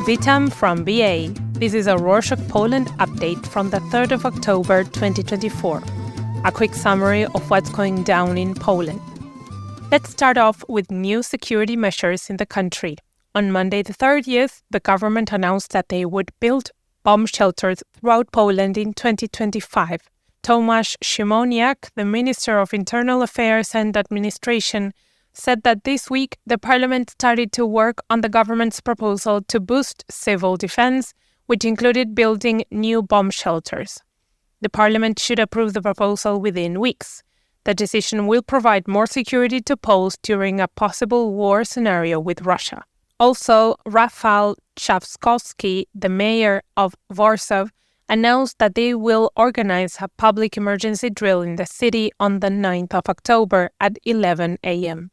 Witam from BA. This is a Rorschach Poland update from the 3rd of October 2024. A quick summary of what's going down in Poland. Let's start off with new security measures in the country. On Monday the 30th, the government announced that they would build bomb shelters throughout Poland in 2025. Tomasz Szymoniak, the Minister of Internal Affairs and Administration, said that this week the parliament started to work on the government's proposal to boost civil defense, which included building new bomb shelters. The parliament should approve the proposal within weeks. The decision will provide more security to Poles during a possible war scenario with Russia. Also, Rafał Trzaskowski, the mayor of Warsaw, announced that they will organize a public emergency drill in the city on the 9th of October at 11 a.m.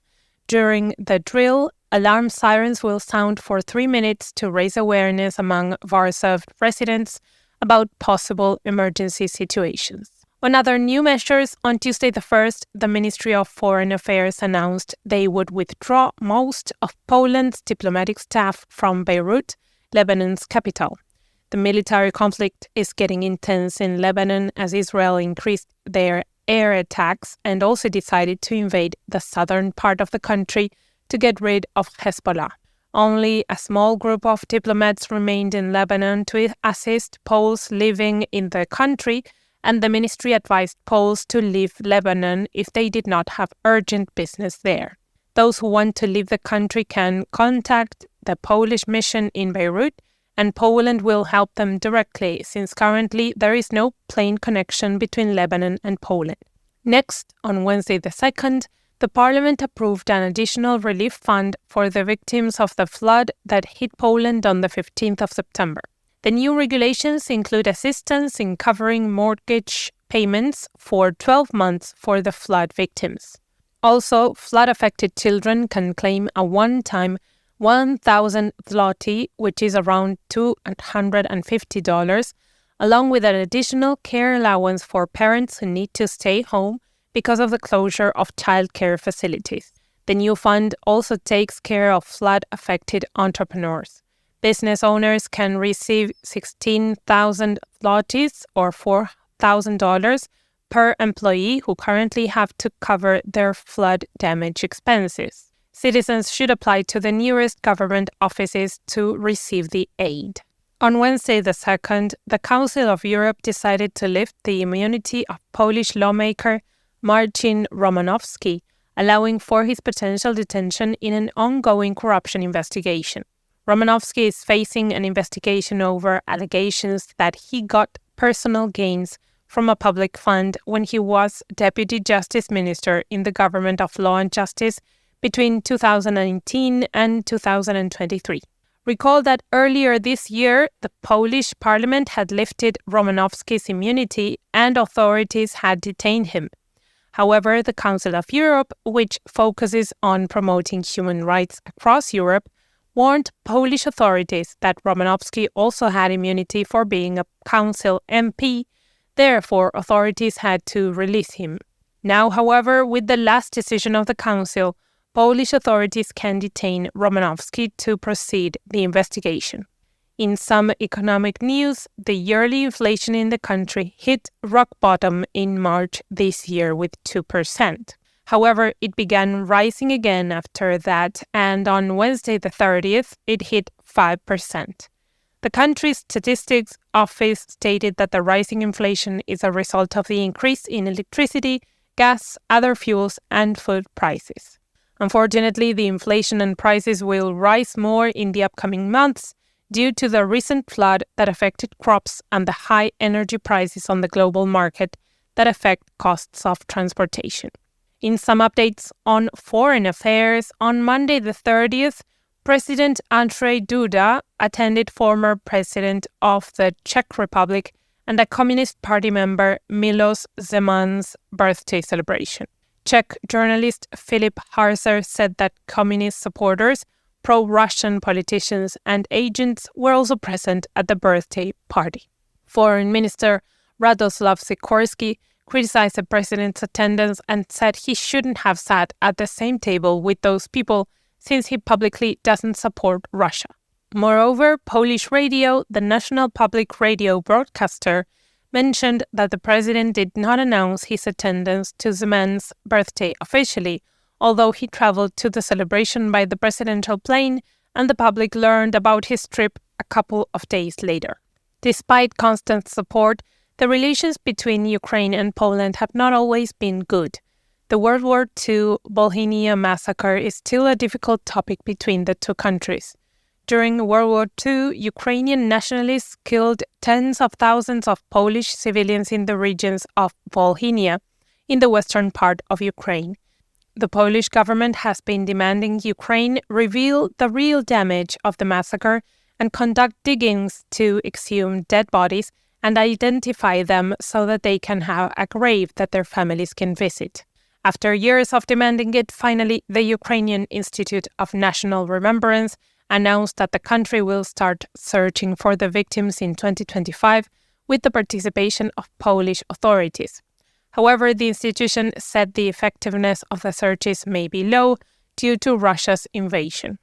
During the drill, alarm sirens will sound for 3 minutes to raise awareness among Warsaw residents about possible emergency situations. On other new measures, on Tuesday the 1st, the Ministry of Foreign Affairs announced they would withdraw most of Poland's diplomatic staff from Beirut, Lebanon's capital. The military conflict is getting intense in Lebanon as Israel increased their air attacks and also decided to invade the southern part of the country to get rid of Hezbollah. Only a small group of diplomats remained in Lebanon to assist Poles living in the country, and the ministry advised Poles to leave Lebanon if they did not have urgent business there. Those who want to leave the country can contact the Polish mission in Beirut, and Poland will help them directly, since currently there is no plane connection between Lebanon and Poland. Next, on Wednesday the 2nd, the parliament approved an additional relief fund for the victims of the flood that hit Poland on the 15th of September. The new regulations include assistance in covering mortgage payments for 12 months for the flood victims. Also, flood-affected children can claim a one-time 1,000 zloty, which is around $250, along with an additional care allowance for parents who need to stay home because of the closure of childcare facilities. The new fund also takes care of flood-affected entrepreneurs. Business owners can receive 16,000 zlotys or $4,000 per employee who currently have to cover their flood damage expenses. Citizens should apply to the nearest government offices to receive the aid. On Wednesday the 2nd, the Council of Europe decided to lift the immunity of Polish lawmaker Marcin Romanowski, allowing for his potential detention in an ongoing corruption investigation. Romanowski is facing an investigation over allegations that he got personal gains from a public fund when he was Deputy Justice Minister in the government of Law and Justice between 2019 and 2023. Recall that earlier this year, the Polish parliament had lifted Romanowski's immunity and authorities had detained him. However, the Council of Europe, which focuses on promoting human rights across Europe, warned Polish authorities that Romanowski also had immunity for being a council MP. Therefore, authorities had to release him. Now, however, with the last decision of the Council, Polish authorities can detain Romanowski to proceed the investigation. In some economic news, the yearly inflation in the country hit rock bottom in March this year with 2%. However, it began rising again after that, and on Wednesday the 30th, it hit 5%. The country's statistics office stated that the rising inflation is a result of the increase in electricity, gas, other fuels, and food prices. Unfortunately, the inflation and prices will rise more in the upcoming months due to the recent flood that affected crops and the high energy prices on the global market that affect costs of transportation. In some updates on foreign affairs, on Monday the 30th, President Andrzej Duda attended former President of the Czech Republic and a Communist Party member Miloš Zeman's birthday celebration. Czech journalist Filip Harzer said that communist supporters, pro-Russian politicians and agents were also present at the birthday party. Foreign Minister Radoslav Sikorski criticized the president's attendance and said he shouldn't have sat at the same table with those people since he publicly doesn't support Russia. Moreover, Polish radio, the national public radio broadcaster, mentioned that the president did not announce his attendance to the man's birthday officially, although he traveled to the celebration by the presidential plane and the public learned about his trip a couple of days later. Despite constant support, the relations between Ukraine and Poland have not always been good. The World War II Volhynia massacre is still a difficult topic between the two countries. During World War II, Ukrainian nationalists killed tens of thousands of Polish civilians in the regions of Volhynia, in the western part of Ukraine. The Polish government has been demanding Ukraine reveal the real damage of the massacre and conduct diggings to exhume dead bodies and identify them so that they can have a grave that their families can visit. After years of demanding it, finally, the Ukrainian Institute of National Remembrance announced that the country will start searching for the victims in 2025 with the participation of Polish authorities. However, the institution said the effectiveness of the searches may be low due to Russia's invasion.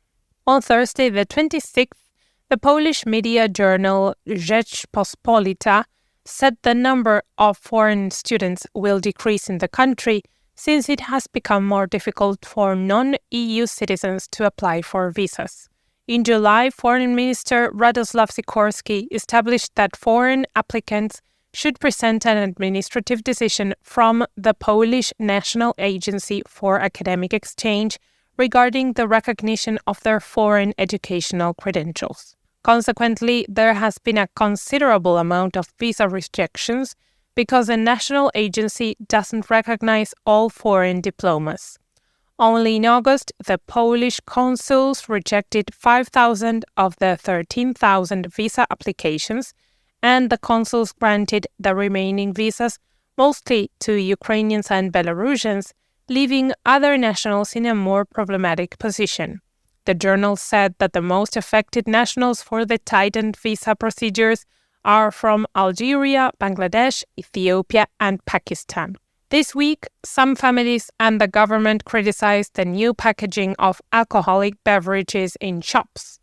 On Thursday, the 26th, the Polish media journal Rzeczpospolita said the number of foreign students will decrease in the country since it has become more difficult for non-EU citizens to apply for visas. In July, Foreign Minister Radoslaw Sikorski established that foreign applicants should present an administrative decision from the Polish National Agency for Academic Exchange regarding the recognition of their foreign educational credentials. Consequently, there has been a considerable amount of visa rejections because the national agency doesn't recognize all foreign diplomas. Only in August, the Polish consuls rejected 5,000 of the 13,000 visa applications, and the consuls granted the remaining visas mostly to Ukrainians and Belarusians, leaving other nationals in a more problematic position. The journal said that the most affected nationals for the tightened visa procedures are from Algeria, Bangladesh, Ethiopia, and Pakistan. This week, some families and the government criticized the new packaging of alcoholic beverages in shops.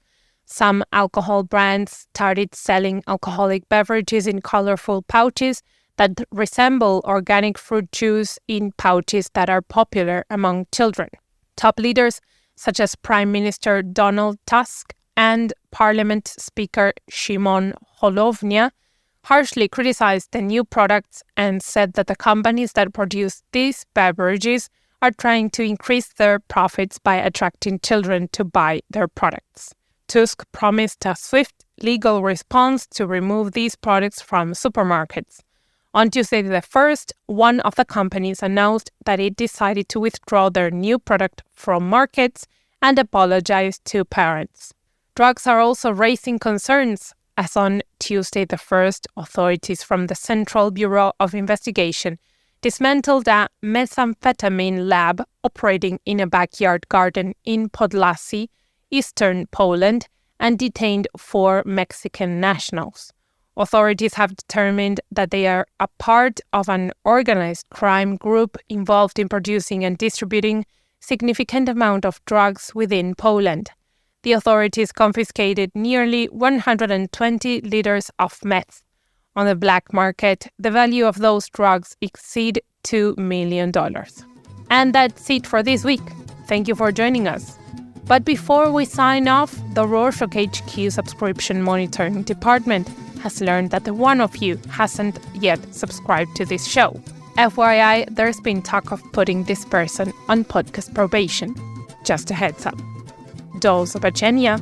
Some alcohol brands started selling alcoholic beverages in colorful pouches that resemble organic fruit juice in pouches that are popular among children. Top leaders such as Prime Minister Donald Tusk and Parliament Speaker Szymon Hołownia harshly criticized the new products and said that the companies that produce these beverages are trying to increase their profits by attracting children to buy their products. Tusk promised a swift legal response to remove these products from supermarkets. On Tuesday the 1st, one of the companies announced that it decided to withdraw their new product from markets and apologize to parents. Drugs are also raising concerns, as on Tuesday the 1st, authorities from the Central Bureau of Investigation dismantled a methamphetamine lab operating in a backyard garden in Podlasy, eastern Poland, and detained 4 Mexican nationals. Authorities have determined that they are a part of an organized crime group involved in producing and distributing significant amount of drugs within Poland. The authorities confiscated nearly 120 liters of meth. On the black market, the value of those drugs exceed $2 million. And that's it for this week. Thank you for joining us. But before we sign off, the Rorschach HQ subscription monitoring department has learned that the one of you hasn't yet subscribed to this show. FYI, there's been talk of putting this person on podcast probation. Just a heads up. Do zobaczenia!